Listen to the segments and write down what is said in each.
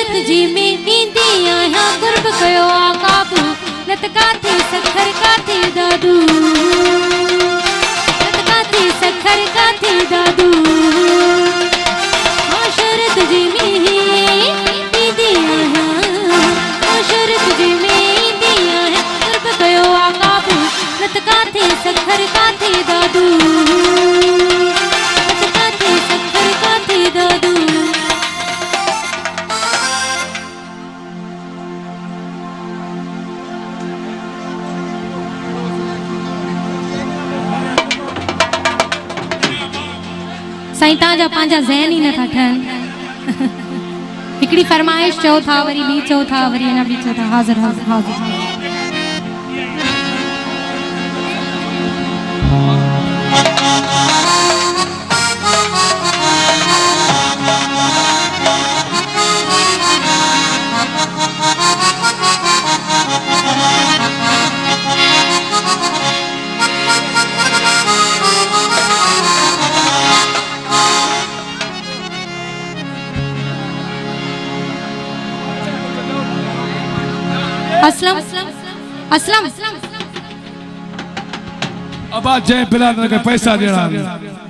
शरत जी में ईंदी आहियां कुर्ब कयो आकाबू नत काथे सखर काथे दादू नत काथे सखर काथे दादू हाँ शरत जी में ईंदी आहियां शरत जी में ईंदी आहियां कुर्ब कयो आकाबू नत काथे सखर काथे दादू नत काथे सखर काथे दादू साईं ताजा पांजा ज़हन ही नथा ठहन हिकड़ी फरमाइश चो था वरी बी चो था वरी ना बी चो था हाज़िर हाज़िर हाज़िर अस्लम अस्लम अब आज जय बिलाल के पैसा देना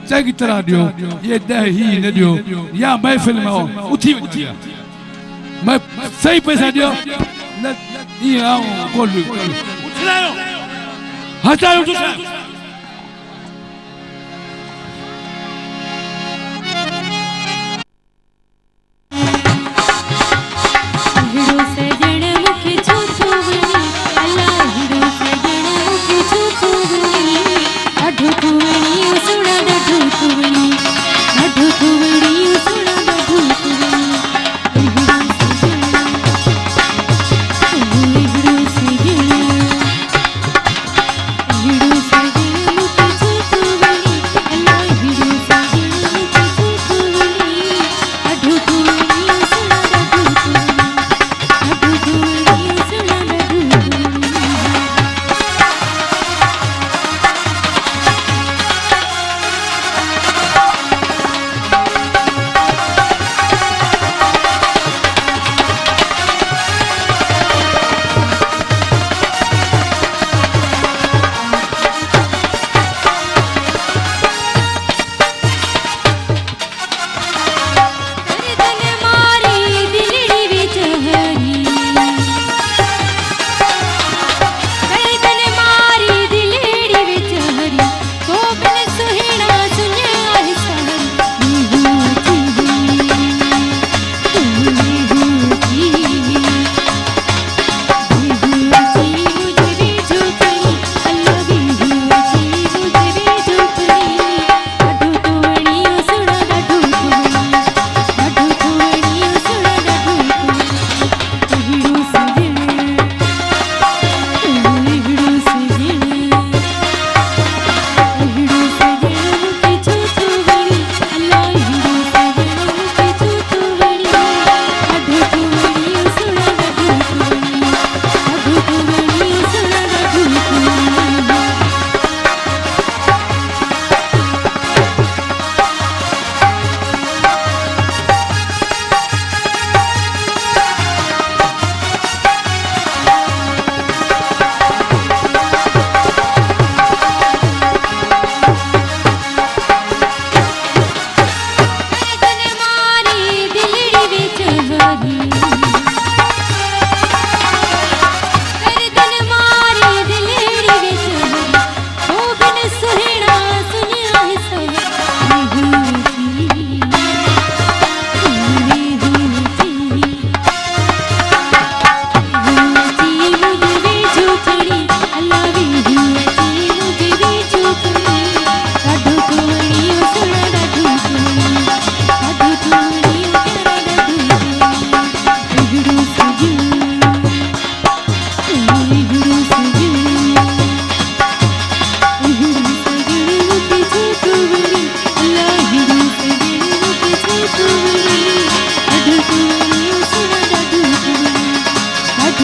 चंगी तरह दियो ये दह ही न दियो या महफिल में उठी वठी मैं सही पैसा दियो न ये आओ कोल उठलायो हटायो